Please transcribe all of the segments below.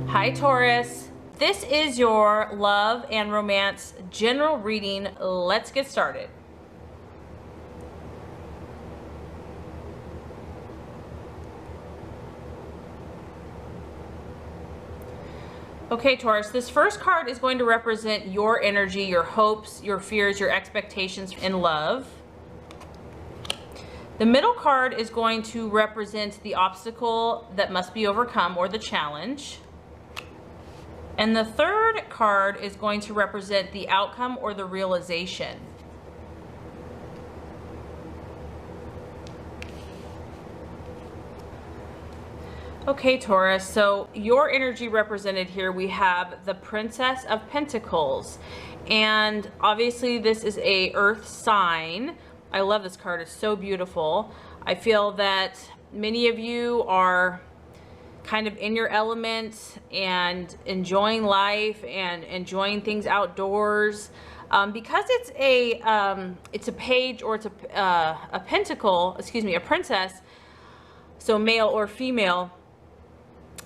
Hi Taurus, this is your love and romance general reading. Let's get started. Okay Taurus, this first card is going to represent your energy, your hopes, your fears, your expectations in love. The middle card is going to represent the obstacle that must be overcome or the challenge. And the third card is going to represent the outcome or the realization. Okay, Taurus, so your energy represented here, we have the Princess of Pentacles. And obviously this is a earth sign. I love this card, it's so beautiful. I feel that many of you are kind of in your element and enjoying life and enjoying things outdoors. Because it's a page, or it's a pentacle, excuse me, a princess, so male or female.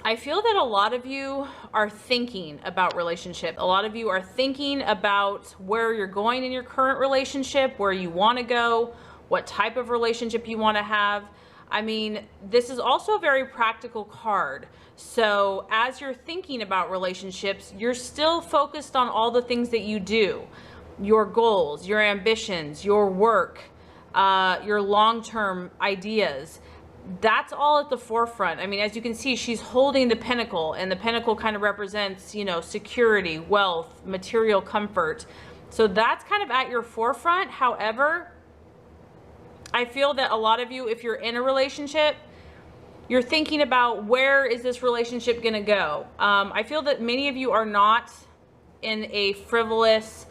I feel that a lot of you are thinking about relationship. A lot of you are thinking about where you're going in your current relationship, where you want to go, what type of relationship you want to have. I mean, this is also a very practical card. So as you're thinking about relationships, you're still focused on all the things that you do, your goals, your ambitions, your work, your long-term ideas. That's all at the forefront. I mean, as you can see, she's holding the pentacle, and the pentacle kind of represents, you know, security, wealth, material comfort. So that's kind of at your forefront. However, I feel that a lot of you, if you're in a relationship, you're thinking about where is this relationship going to go. I feel that many of you are not in a frivolous,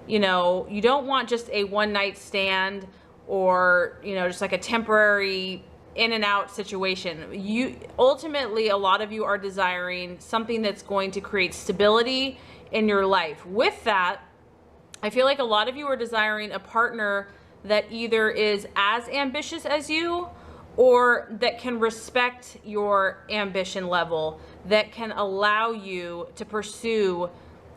you know, you don't want just a one-night stand or, you know, just like a temporary in and out situation. You ultimately, a lot of you are desiring something that's going to create stability in your life. With that, I feel like a lot of you are desiring a partner that either is as ambitious as you, or that can respect your ambition level, that can allow you to pursue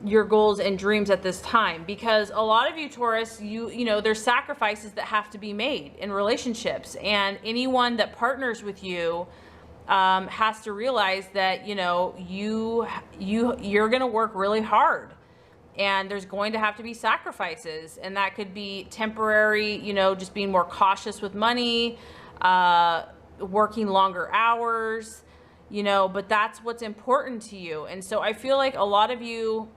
your goals and dreams at this time. Because a lot of you Taurus, you know, there's sacrifices that have to be made in relationships, and anyone that partners with you has to realize that, you know, you're going to work really hard. And there's going to have to be sacrifices, and that could be temporary, you know, just being more cautious with money, working longer hours, you know, but that's what's important to you. And so I feel like a lot of you,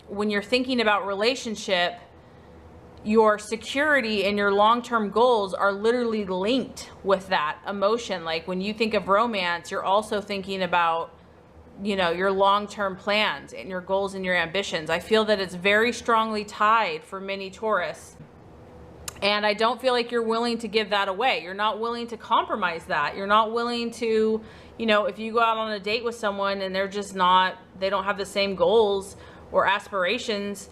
when you're thinking about relationship, your security and your long-term goals are literally linked with that emotion. Like when you think of romance, you're also thinking about, you know, your long-term plans and your goals and your ambitions. I feel that it's very strongly tied for many Taurus. And I don't feel like you're willing to give that away. You're not willing to compromise that. You're not willing to, you know, if you go out on a date with someone and they're just not, they don't have the same goals or aspirations,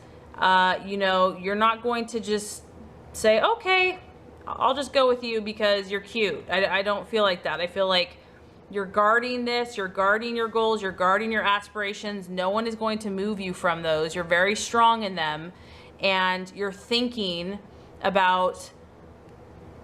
you know, you're not going to just say, okay, I'll just go with you because you're cute. I don't feel like that. I feel like you're guarding this, you're guarding your goals, you're guarding your aspirations. No one is going to move you from those. You're very strong in them, and you're thinking about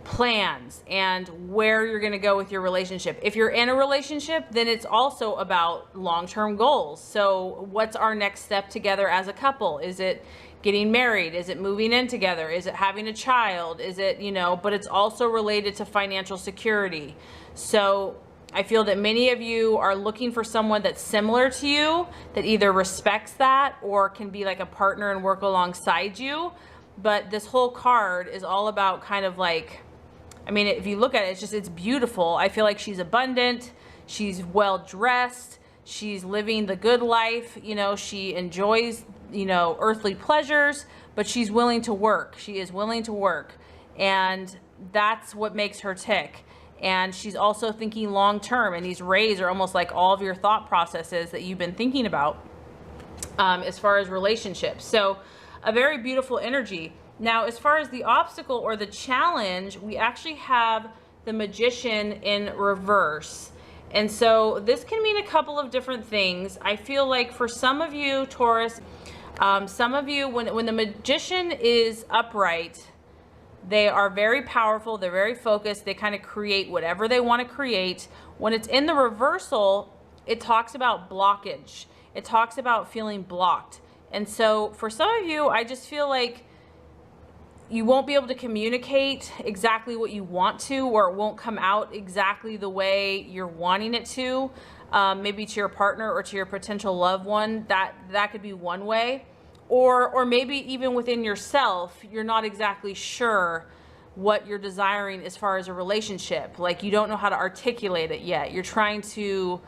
plans and where you're going to go with your relationship. If you're in a relationship, then it's also about long-term goals. So what's our next step together as a couple? Is it getting married? Is it moving in together? Is it having a child? Is it, you know, but it's also related to financial security. So I feel that many of you are looking for someone that's similar to you, that either respects that or can be like a partner and work alongside you. But this whole card is all about kind of like, I mean, if you look at it, it's just, it's beautiful. I feel like she's abundant, she's well dressed, she's living the good life, you know, she enjoys, you know, earthly pleasures, but she's willing to work. She is willing to work, and that's what makes her tick. And she's also thinking long term, and these rays are almost like all of your thought processes that you've been thinking about as far as relationships. So a very beautiful energy. Now, as far as the obstacle or the challenge, we actually have the Magician in reverse. And so this can mean a couple of different things. I feel like for some of you, Taurus, some of you, when the Magician is upright, they are very powerful, they're very focused, they kind of create whatever they want to create. When it's in the reversal, it talks about blockage. It talks about feeling blocked. And so for some of you, I just feel like you won't be able to communicate exactly what you want to, or it won't come out exactly the way you're wanting it to, maybe to your partner or to your potential loved one. That could be one way. Or maybe even within yourself, you're not exactly sure what you're desiring as far as a relationship. Like you don't know how to articulate it yet. You're trying to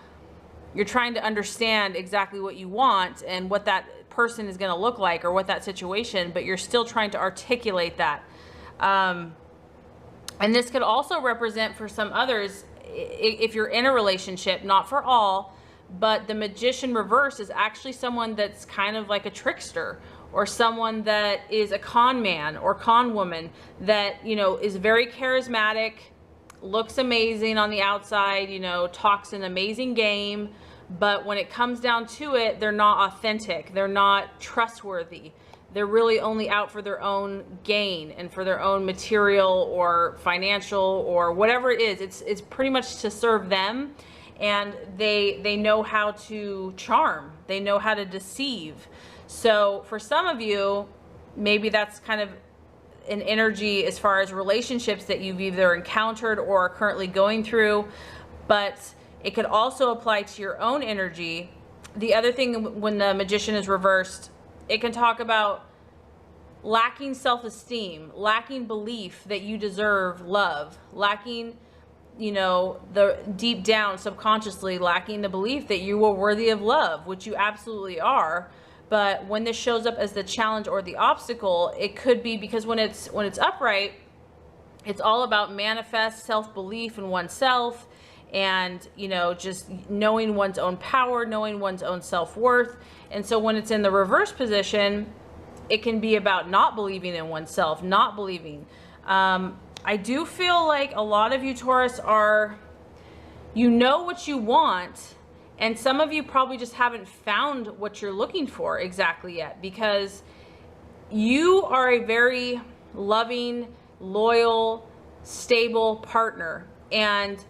understand exactly what you want and what that person is going to look like, or what that situation, but you're still trying to articulate that. And this could also represent for some others, if you're in a relationship, not for all, but the Magician reverse is actually someone that's kind of like a trickster, or someone that is a con man or con woman that, you know, is very charismatic, looks amazing on the outside, you know, talks an amazing game, but when it comes down to it, they're not authentic. They're not trustworthy. They're really only out for their own gain and for their own material or financial or whatever it is. It's pretty much to serve them. And they know how to charm. They know how to deceive. So for some of you, maybe that's kind of an energy as far as relationships that you've either encountered or are currently going through. But it could also apply to your own energy. The other thing, when the Magician is reversed, it can talk about lacking self-esteem, lacking belief that you deserve love, lacking, you know, the deep down subconsciously lacking the belief that you are worthy of love, which you absolutely are. But when this shows up as the challenge or the obstacle, it could be because when it's upright, it's all about manifest self-belief in oneself, and, you know, just knowing one's own power, knowing one's own self-worth. And so when it's in the reverse position, it can be about not believing in oneself, not believing. I do feel like a lot of you, Taurus, you know what you want, and some of you probably just haven't found what you're looking for exactly yet, because you are a very loving, loyal, stable partner, and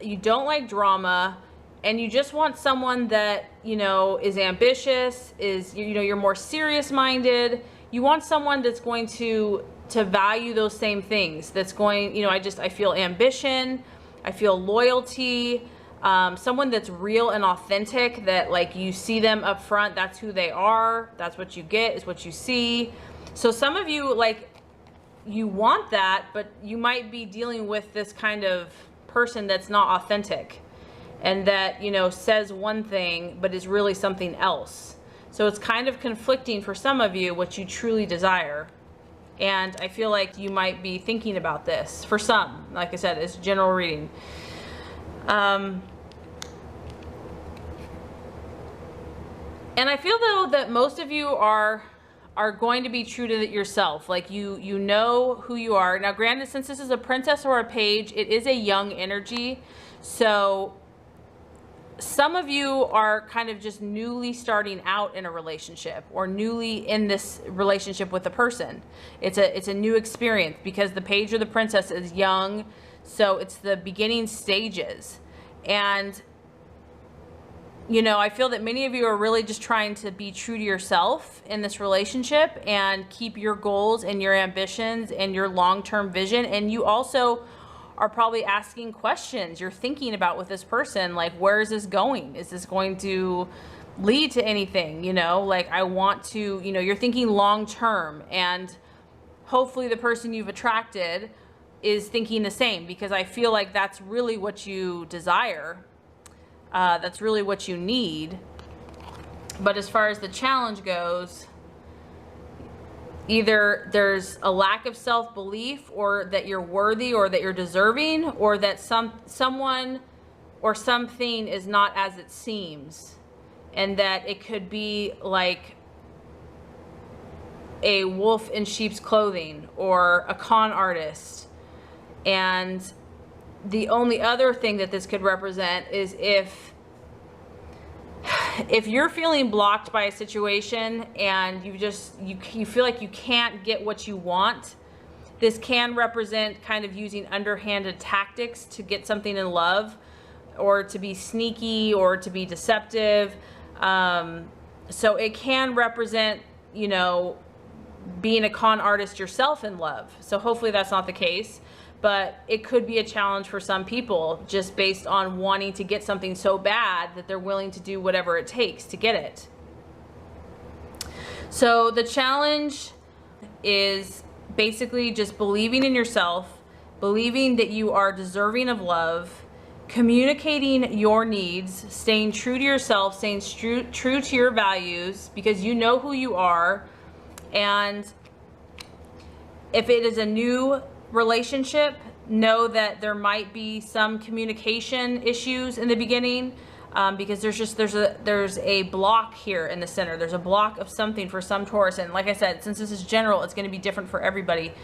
you don't like drama, and you just want someone that, you know, is ambitious, is, you know, you're more serious minded. You want someone that's going to value those same things, that's going, you know, I feel ambition, I feel loyalty, someone that's real and authentic, that like you see them up front, that's who they are, that's what you get, is what you see. So some of you, like, you want that, but you might be dealing with this kind of person that's not authentic, and that, you know, says one thing but is really something else. So it's kind of conflicting for some of you what you truly desire. And I feel like you might be thinking about this. For some, like I said, it's general reading. And I feel though that most of you are going to be true to yourself. Like you know who you are. Now granted, since this is a princess or a page, it is a young energy. So some of you are kind of just newly starting out in a relationship, or newly in this relationship with a person. It's a new experience, because the page or the princess is young, so it's the beginning stages. And, you know, I feel that many of you are really just trying to be true to yourself in this relationship and keep your goals and your ambitions and your long-term vision. And you also are probably asking questions. You're thinking about with this person, like, where is this going? Is this going to lead to anything? You know, like, I want to, you know, you're thinking long term, and hopefully the person you've attracted is thinking the same, because I feel like that's really what you desire. That's really what you need. But as far as the challenge goes, either there's a lack of self-belief, or that you're worthy, or that you're deserving, or that someone or something is not as it seems. And that it could be like a wolf in sheep's clothing, or a con artist. And the only other thing that this could represent is if you're feeling blocked by a situation and you feel like you can't get what you want, this can represent kind of using underhanded tactics to get something in love, or to be sneaky, or to be deceptive. So it can represent, you know, being a con artist yourself in love. So hopefully that's not the case, but it could be a challenge for some people just based on wanting to get something so bad that they're willing to do whatever it takes to get it. So the challenge is basically just believing in yourself, believing that you are deserving of love, communicating your needs, staying true to yourself, staying true to your values, because you know who you are. And if it is a new relationship, know that there might be some communication issues in the beginning, because there's a block here in the center. There's a block of something for some Taurus, and like I said, since this is general, it's going to be different for everybody.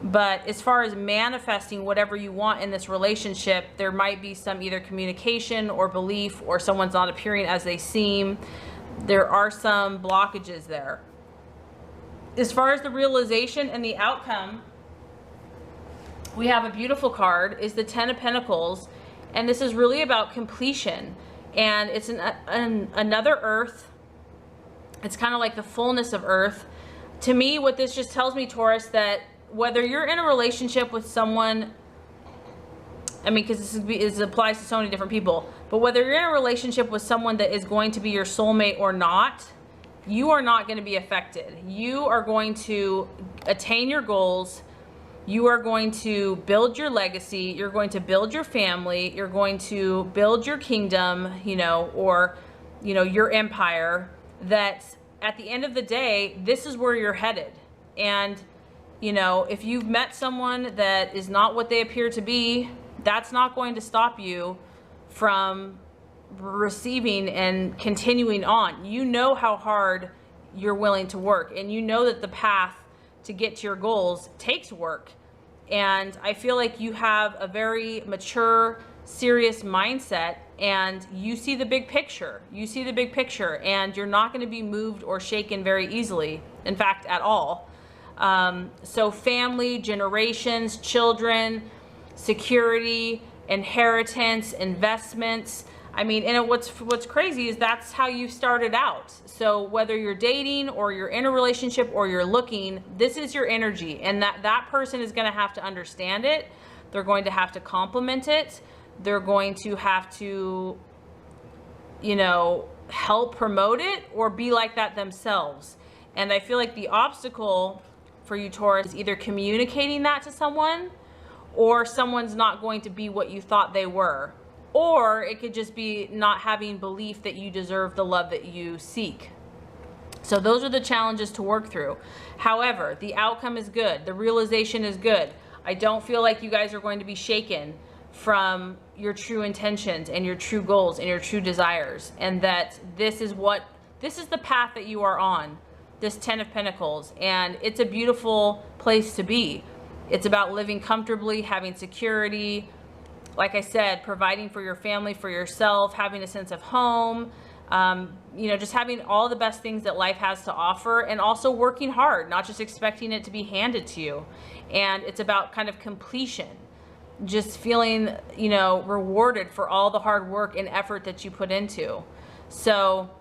But as far as manifesting whatever you want in this relationship, there might be some either communication or belief, or someone's not appearing as they seem. There are some blockages there. As far as the realization and the outcome, we have a beautiful card, is the Ten of Pentacles, and this is really about completion. And it's another earth. It's kind of like the fullness of earth. To me, what this just tells me, Taurus, that whether you're in a relationship with someone, I mean, because this applies to so many different people, but whether you're in a relationship with someone that is going to be your soulmate or not, you are not going to be affected. You are going to attain your goals. You are going to build your legacy. You're going to build your family. You're going to build your kingdom, you know, or, you know, your empire. That at the end of the day, this is where you're headed. And you know, if you've met someone that is not what they appear to be, that's not going to stop you from receiving and continuing on. You know how hard you're willing to work, and you know that the path to get to your goals takes work. And I feel like you have a very mature, serious mindset, and you see the big picture. You see the big picture, and you're not going to be moved or shaken very easily. In fact, at all. So family, generations, children, security, inheritance, investments. I mean, and what's crazy is that's how you started out. So whether you're dating or you're in a relationship or you're looking, this is your energy, and that person is going to have to understand it. They're going to have to complement it. They're going to have to, you know, help promote it or be like that themselves. And I feel like the obstacle for you, Taurus, is either communicating that to someone, or someone's not going to be what you thought they were. Or it could just be not having belief that you deserve the love that you seek. So those are the challenges to work through. However, the outcome is good. The realization is good. I don't feel like you guys are going to be shaken from your true intentions and your true goals and your true desires. And that this is the path that you are on. This Ten of Pentacles, and it's a beautiful place to be. It's about living comfortably, having security, like I said, providing for your family, for yourself, having a sense of home, you know, just having all the best things that life has to offer, and also working hard, not just expecting it to be handed to you. And it's about kind of completion, just feeling, you know, rewarded for all the hard work and effort that you put into. So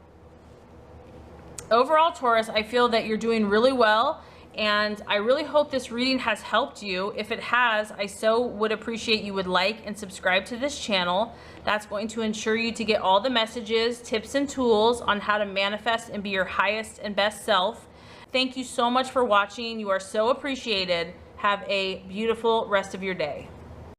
overall, Taurus, I feel that you're doing really well, and I really hope this reading has helped you. If it has, I so would appreciate you would like and subscribe to this channel. That's going to ensure you to get all the messages, tips, and tools on how to manifest and be your highest and best self. Thank you so much for watching. You are so appreciated. Have a beautiful rest of your day.